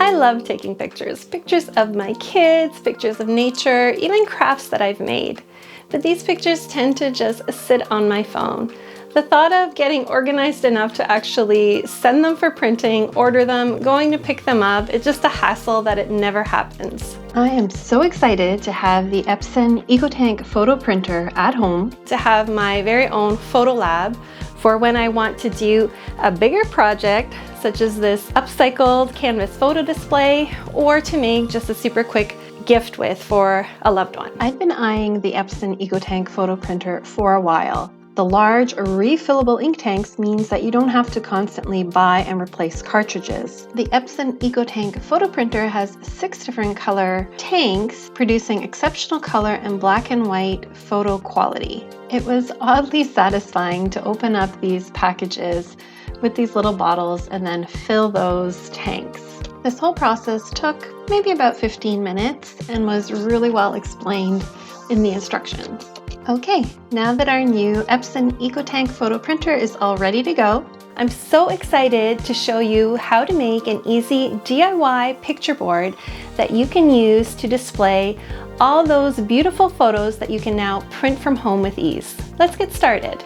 I love taking pictures. Pictures of my kids, pictures of nature, even crafts that I've made. But these pictures tend to just sit on my phone. The thought of getting organized enough to actually send them for printing, order them, going to pick them up, it's just a hassle that it never happens. I am so excited to have the Epson EcoTank photo printer at home, to have my very own photo lab for when I want to do a bigger project, such as this upcycled canvas photo display, or to make just a super quick gift with for a loved one. I've been eyeing the Epson EcoTank photo printer for a while. The large refillable ink tanks means that you don't have to constantly buy and replace cartridges. The Epson EcoTank photo printer has 6 different color tanks, producing exceptional color and black and white photo quality. It was oddly satisfying to open up these packages with these little bottles and then fill those tanks. This whole process took maybe about 15 minutes and was really well explained in the instructions. Okay, now that our new Epson EcoTank photo printer is all ready to go, I'm so excited to show you how to make an easy DIY picture board that you can use to display all those beautiful photos that you can now print from home with ease. Let's get started.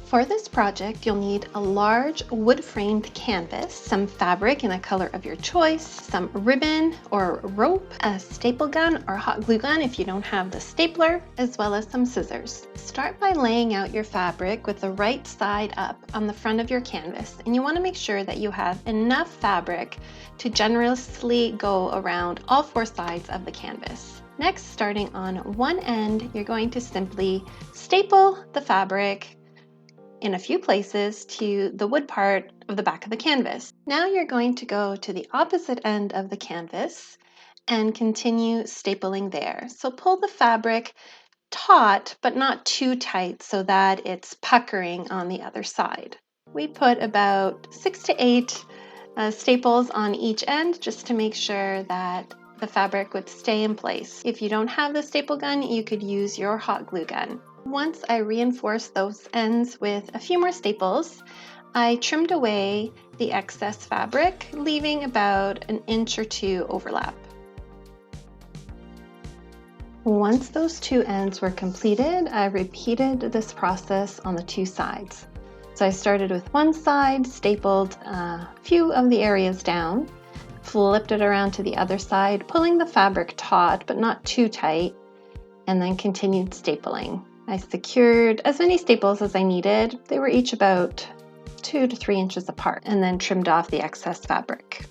For this project, you'll need a large wood-framed canvas, some fabric in a color of your choice, some ribbon or rope, a staple gun or hot glue gun if you don't have the stapler, as well as some scissors. Start by laying out your fabric with the right side up on the front of your canvas, and you want to make sure that you have enough fabric to generously go around all 4 sides of the canvas. Next, starting on one end, you're going to simply staple the fabric in a few places to the wood part of the back of the canvas. Now you're going to go to the opposite end of the canvas and continue stapling there. So pull the fabric taut but not too tight so that it's puckering on the other side. We put about 6 to 8 staples on each end just to make sure that the fabric would stay in place. If you don't have the staple gun, you could use your hot glue gun. Once I reinforced those ends with a few more staples, I trimmed away the excess fabric, leaving about 1 inch or 2 overlap. Once those 2 ends were completed, I repeated this process on the 2 sides. So I started with one side, stapled a few of the areas down, flipped it around to the other side, pulling the fabric taut but not too tight, and then continued stapling. I secured as many staples as I needed. They were each about 2 to 3 inches apart, and then trimmed off the excess fabric.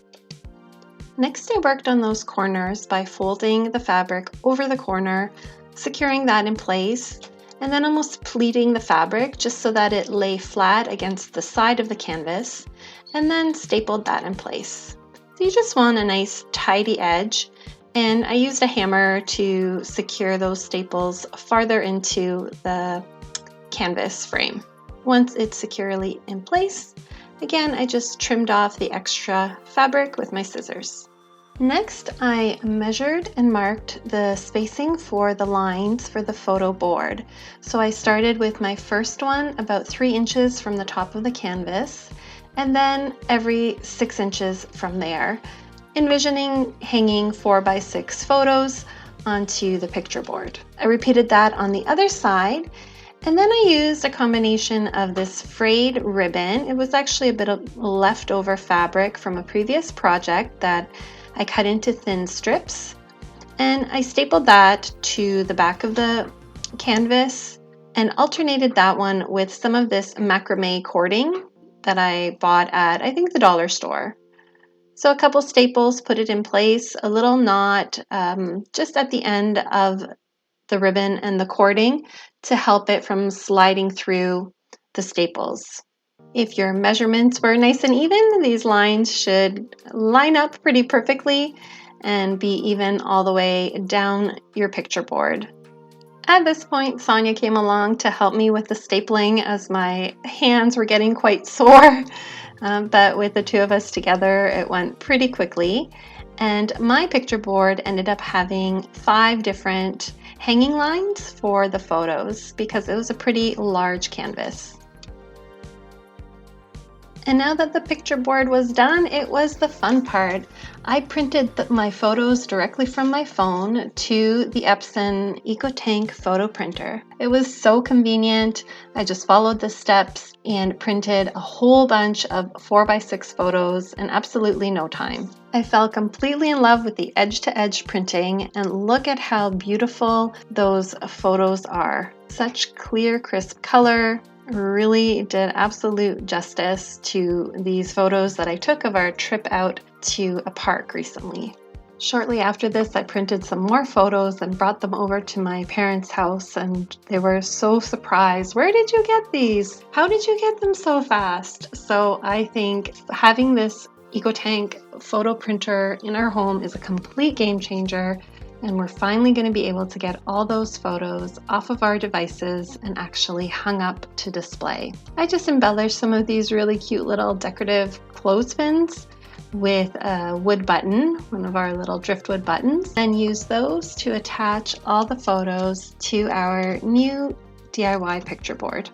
Next, I worked on those corners by folding the fabric over the corner, securing that in place, and then almost pleating the fabric just so that it lay flat against the side of the canvas, and then stapled that in place. So you just want a nice tidy edge, and I used a hammer to secure those staples farther into the canvas frame. Once it's securely in place, again, I just trimmed off the extra fabric with my scissors. Next, I measured and marked the spacing for the lines for the photo board. So I started with my first one about 3 inches from the top of the canvas, and then every 6 inches from there, envisioning hanging 4x6 photos onto the picture board. I repeated that on the other side, and then I used a combination of this frayed ribbon. It was actually a bit of leftover fabric from a previous project that I cut into thin strips, and I stapled that to the back of the canvas and alternated that one with some of this macrame cording that I bought at, I think, the dollar store. So a couple staples, put it in place, a little knot just at the end of the ribbon and the cording to help it from sliding through the staples. If your measurements were nice and even, these lines should line up pretty perfectly and be even all the way down your picture board. At this point, Sonia came along to help me with the stapling as my hands were getting quite sore. But with the 2 of us together, it went pretty quickly. And my picture board ended up having 5 different hanging lines for the photos because it was a pretty large canvas. And now that the picture board was done, it was the fun part. I printed my photos directly from my phone to the Epson EcoTank photo printer. It was so convenient. I just followed the steps and printed a whole bunch of 4x6 photos in absolutely no time. I fell completely in love with the edge-to-edge printing, and look at how beautiful those photos are. Such clear, crisp color. Really did absolute justice to these photos that I took of our trip out to a park recently. Shortly after this, I printed some more photos and brought them over to my parents' house, and they were so surprised. Where did you get these? How did you get them so fast? So I think having this EcoTank photo printer in our home is a complete game changer. And we're finally going to be able to get all those photos off of our devices and actually hung up to display. I just embellished some of these really cute little decorative clothespins with a wood button, one of our little driftwood buttons, and use those to attach all the photos to our new DIY picture board.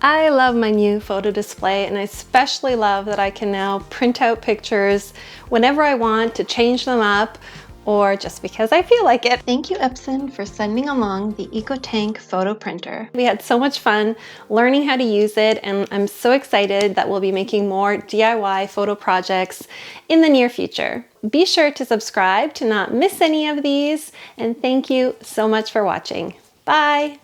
I love my new photo display, and I especially love that I can now print out pictures whenever I want to change them up, or just because I feel like it. Thank you, Epson, for sending along the EcoTank photo printer. We had so much fun learning how to use it, and I'm so excited that we'll be making more DIY photo projects in the near future. Be sure to subscribe to not miss any of these, and thank you so much for watching. Bye!